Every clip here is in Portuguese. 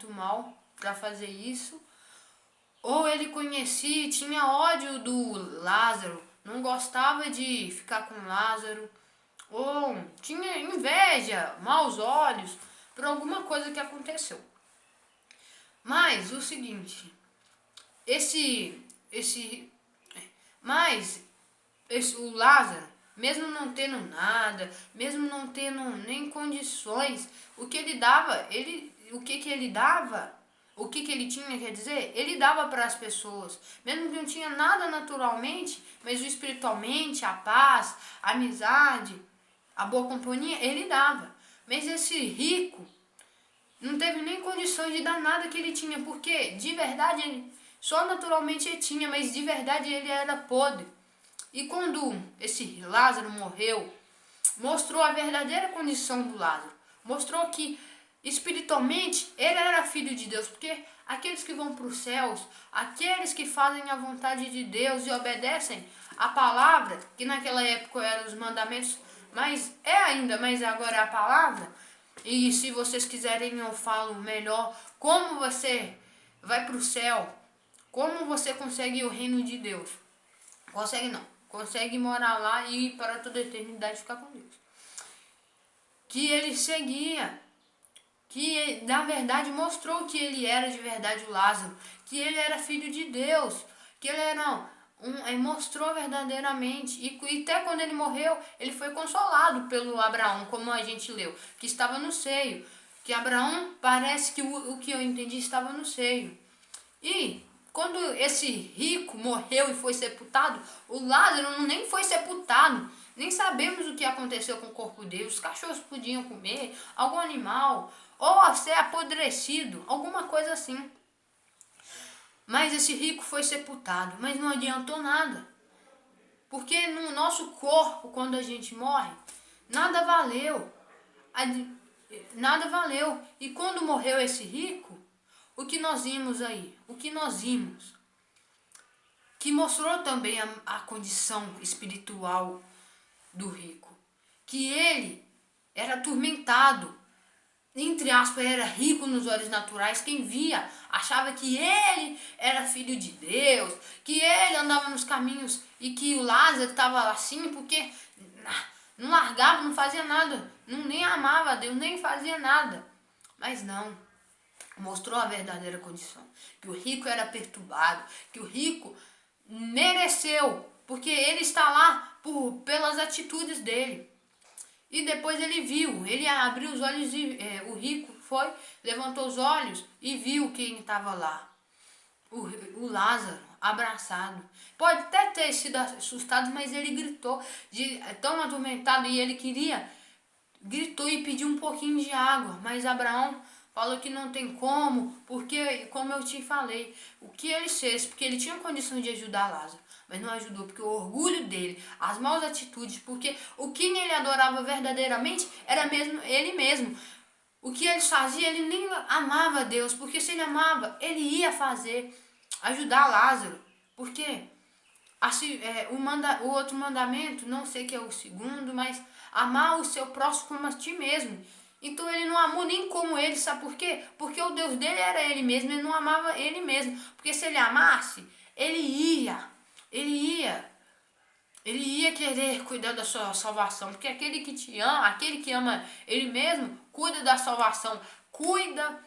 muito mal para fazer isso, ou ele conhecia e tinha ódio do Lázaro, não gostava de ficar com Lázaro, ou tinha inveja, maus olhos, por alguma coisa que aconteceu. Mas o seguinte, o Lázaro, mesmo não tendo nada, mesmo não tendo nem condições, o que ele dava, o que ele tinha, quer dizer, ele dava para as pessoas, mesmo que não tinha nada naturalmente, mas o espiritualmente, a paz, a amizade, a boa companhia, ele dava. Mas esse rico não teve nem condições de dar nada que ele tinha, porque de verdade ele, só naturalmente ele tinha, mas de verdade ele era podre. E quando esse Lázaro morreu, mostrou a verdadeira condição do Lázaro. Mostrou que espiritualmente ele era filho de Deus, porque aqueles que vão para os céus, aqueles que fazem a vontade de Deus e obedecem a palavra, que naquela época eram os mandamentos, mas é ainda, mas agora é a palavra. E se vocês quiserem eu falo melhor como você vai para o céu, como você consegue o reino de Deus. Consegue não, consegue morar lá e para toda a eternidade ficar com Deus. Que ele seguia, que na verdade mostrou que ele era de verdade o Lázaro, que ele era filho de Deus, que ele era mostrou verdadeiramente, e até quando ele morreu, ele foi consolado pelo Abraão, como a gente leu, que estava no seio, que Abraão, parece que o que eu entendi, estava no seio. E quando esse rico morreu e foi sepultado, o Lázaro nem foi sepultado, nem sabemos o que aconteceu com o corpo dele, os cachorros podiam comer, algum animal, ou ser apodrecido, alguma coisa assim. Mas esse rico foi sepultado, mas não adiantou nada. Porque no nosso corpo, quando a gente morre, nada valeu. Nada valeu. E quando morreu esse rico, o que nós vimos aí? O que nós vimos? Que mostrou também a condição espiritual do rico. Que ele era atormentado, entre aspas, era rico nos olhos naturais. Quem via achava que ele era filho de Deus, que ele andava nos caminhos e que o Lázaro estava assim porque não largava, não fazia nada, nem amava a Deus, nem fazia nada. Mas não, mostrou a verdadeira condição, que o rico era perturbado, que o rico mereceu, porque ele está lá pelas atitudes dele. E depois ele viu, ele abriu os olhos e o rico foi, levantou os olhos e viu quem estava lá. O Lázaro, abraçado. Pode até ter sido assustado, mas ele gritou, tão atormentado, e ele gritou e pediu um pouquinho de água. Mas Abraão falou que não tem como, porque, como eu te falei, o que ele fez, porque ele tinha condição de ajudar Lázaro, mas não ajudou, porque o orgulho dele, as más atitudes, porque o que ele adorava verdadeiramente era mesmo ele mesmo. O que ele fazia, ele nem amava Deus, porque se ele amava, ele ia ajudar Lázaro. Porque assim, o outro mandamento, não sei que é o segundo, mas amar o seu próximo como a ti mesmo. Então ele não amou nem como ele, sabe por quê? Porque o Deus dele era ele mesmo, ele não amava ele mesmo. Porque se ele amasse, ele ia querer cuidar da sua salvação, porque aquele que te ama, aquele que ama ele mesmo, cuida da salvação, cuida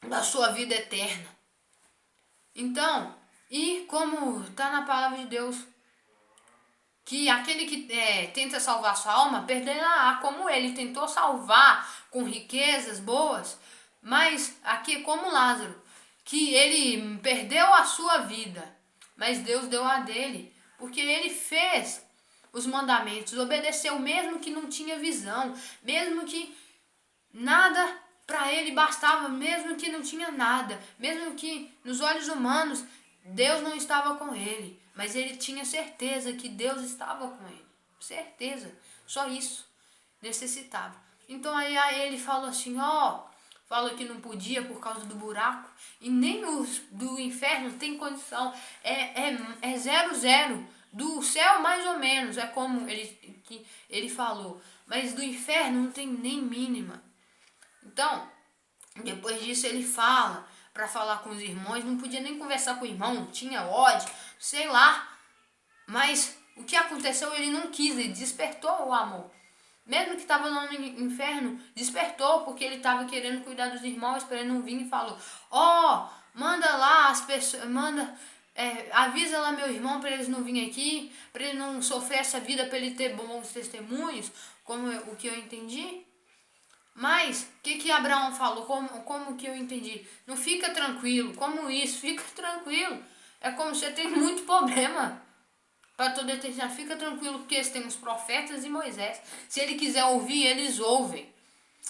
da sua vida eterna. Então, e como está na palavra de Deus, que aquele que tenta salvar sua alma, perderá, como ele tentou salvar com riquezas boas, mas aqui como Lázaro, que ele perdeu a sua vida, mas Deus deu a dele, porque ele fez os mandamentos, obedeceu mesmo que não tinha visão, mesmo que nada para ele bastava, mesmo que não tinha nada, mesmo que nos olhos humanos Deus não estava com ele, mas ele tinha certeza que Deus estava com ele, certeza, só isso, necessitava. Então aí ele falou assim, falou que não podia por causa do buraco, e nem os do inferno tem condição, é 0, do céu mais ou menos, é como ele falou, mas do inferno não tem nem mínima. Então, Depois disso ele fala para falar com os irmãos, não podia nem conversar com o irmão, tinha ódio, sei lá. Mas o que aconteceu, ele não quis, ele despertou o amor. Mesmo que estava lá no inferno, despertou, porque ele estava querendo cuidar dos irmãos, para ele não vir e falou, manda lá as pessoas, avisa lá meu irmão para eles não virem aqui, para ele não sofrer essa vida, para ele ter bons testemunhos, o que eu entendi. Mas, o que Abraão falou, como que eu entendi? Não fica tranquilo, como isso, fica tranquilo. É como você tem muito problema para toda eternidade. Fica tranquilo, porque eles têm os profetas e Moisés. Se ele quiser ouvir, eles ouvem.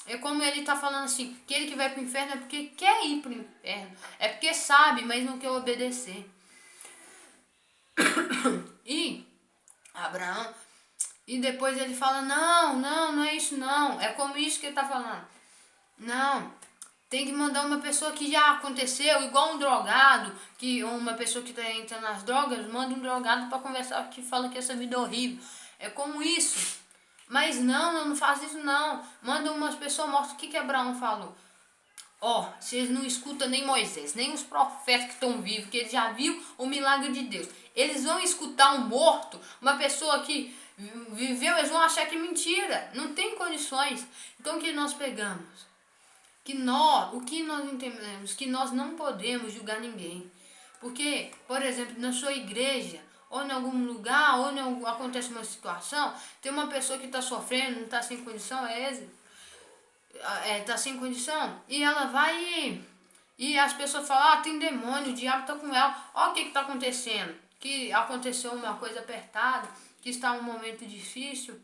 É como ele está falando assim, que ele que vai para o inferno é porque quer ir para o inferno. É porque sabe, mas não quer obedecer. E Abraão, e depois ele fala, não é isso não. É como isso que ele está falando. Não, tem que mandar uma pessoa que já aconteceu, igual um drogado, que uma pessoa que está entrando nas drogas, manda um drogado para conversar, que fala que essa vida é horrível. É como isso. Mas não faz isso não. Manda umas pessoas mortas. O que Abraão falou? Vocês não escutam nem Moisés, nem os profetas que estão vivos, que eles já viu o milagre de Deus. Eles vão escutar um morto, uma pessoa que viveu, eles vão achar que é mentira. Não tem condições. Então o que nós pegamos? O que nós entendemos? Que nós não podemos julgar ninguém. Porque, por exemplo, na sua igreja, ou em algum lugar, ou acontece uma situação, tem uma pessoa que está sofrendo, não está sem condição, tá sem condição, e ela vai e as pessoas falam, tem demônio, o diabo está com ela, o que está acontecendo, que aconteceu uma coisa apertada, que está um momento difícil,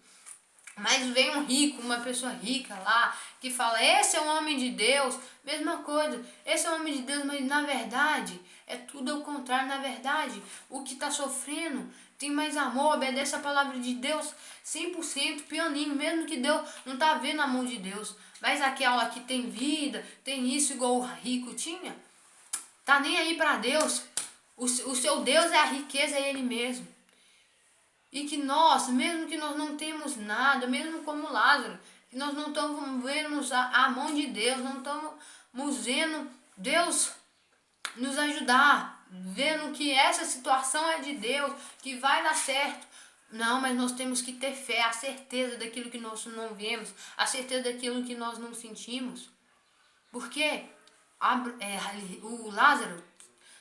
mas vem um rico, uma pessoa rica lá, que fala, esse é um homem de Deus, mesma coisa, esse é um homem de Deus, mas na verdade, é tudo ao contrário, na verdade, o que está sofrendo tem mais amor, obedece a palavra de Deus 100%, pianinho, mesmo que Deus não está vendo a mão de Deus, mas aquela que tem vida, tem isso igual o rico tinha, tá nem aí para Deus, o seu Deus é a riqueza, é Ele mesmo. E que nós, mesmo que nós não temos nada, mesmo como Lázaro, que nós não estamos vendo a mão de Deus, não estamos vendo Deus nos ajudar, vendo que essa situação é de Deus, que vai dar certo. Não, mas nós temos que ter fé, a certeza daquilo que nós não vemos, a certeza daquilo que nós não sentimos. Porque o Lázaro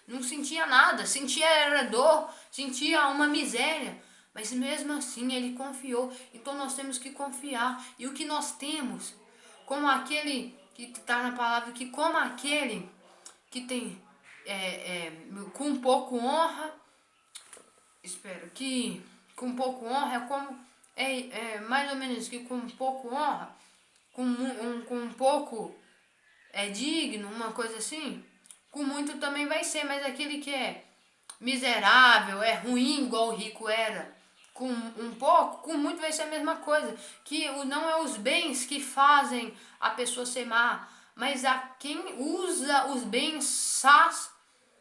não sentia nada, sentia era dor, sentia uma miséria. Mas mesmo assim ele confiou. Então nós temos que confiar. E o que nós temos, como aquele que está na palavra, que como aquele que tem com pouco honra, que com pouco honra é como mais ou menos que com pouco honra, com pouco é digno, uma coisa assim, com muito também vai ser, mas aquele que é miserável, é ruim igual o rico era, com um pouco, com muito vai ser a mesma coisa, que não é os bens que fazem a pessoa ser má, mas a quem usa os bens faz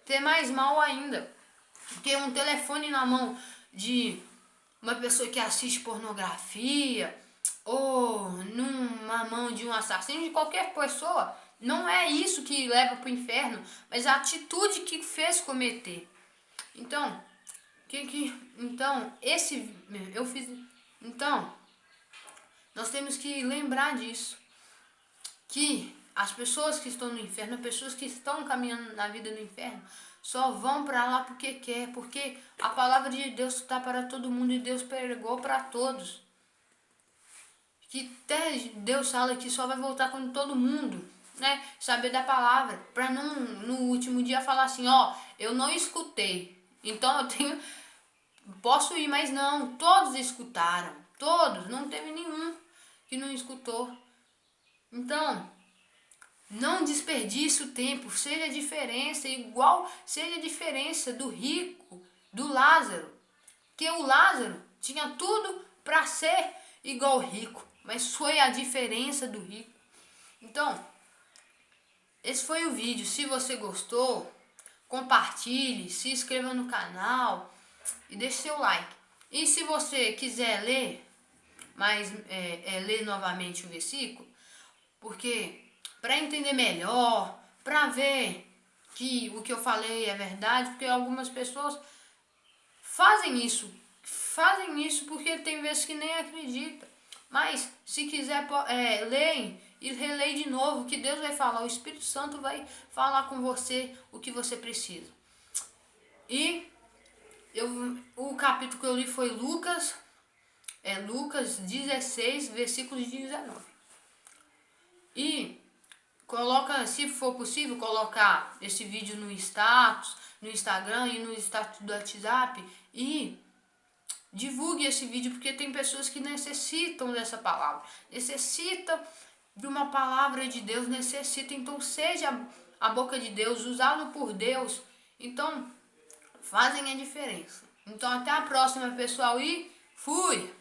ter mais mal ainda. Porque um telefone na mão de uma pessoa que assiste pornografia, ou numa mão de um assassino, de qualquer pessoa, não é isso que leva para o inferno, mas a atitude que fez cometer. Então, nós temos que lembrar disso, que as pessoas que estão no inferno, as pessoas que estão caminhando na vida no inferno, só vão para lá porque quer, porque a palavra de Deus está para todo mundo e Deus pregou para todos. Que até Deus fala que só vai voltar quando todo mundo, saber da palavra, para não no último dia falar assim, eu não escutei, então posso ir, mas não, todos escutaram, todos, não teve nenhum que não escutou. Então, não desperdice o tempo, seja a diferença seja a diferença do rico, do Lázaro, que o Lázaro tinha tudo para ser igual ao rico, mas foi a diferença do rico. Então, esse foi o vídeo. Se você gostou, compartilhe, se inscreva no canal e deixe seu like. E se você quiser ler, ler novamente o versículo, porque para entender melhor, para ver que o que eu falei é verdade, porque algumas pessoas fazem isso porque tem vezes que nem acreditam. Mas se quiser, leem e relê de novo, que Deus vai falar, o Espírito Santo vai falar com você o que você precisa. E o capítulo que eu li foi Lucas 16, versículos 19. E coloca, se for possível, colocar esse vídeo no status, no Instagram e no status do WhatsApp e divulgue esse vídeo, porque tem pessoas que necessitam dessa palavra, necessitam de uma palavra de Deus, necessitam. Então seja a boca de Deus, usado por Deus, então fazem a diferença. Então até a próxima, pessoal, e fui!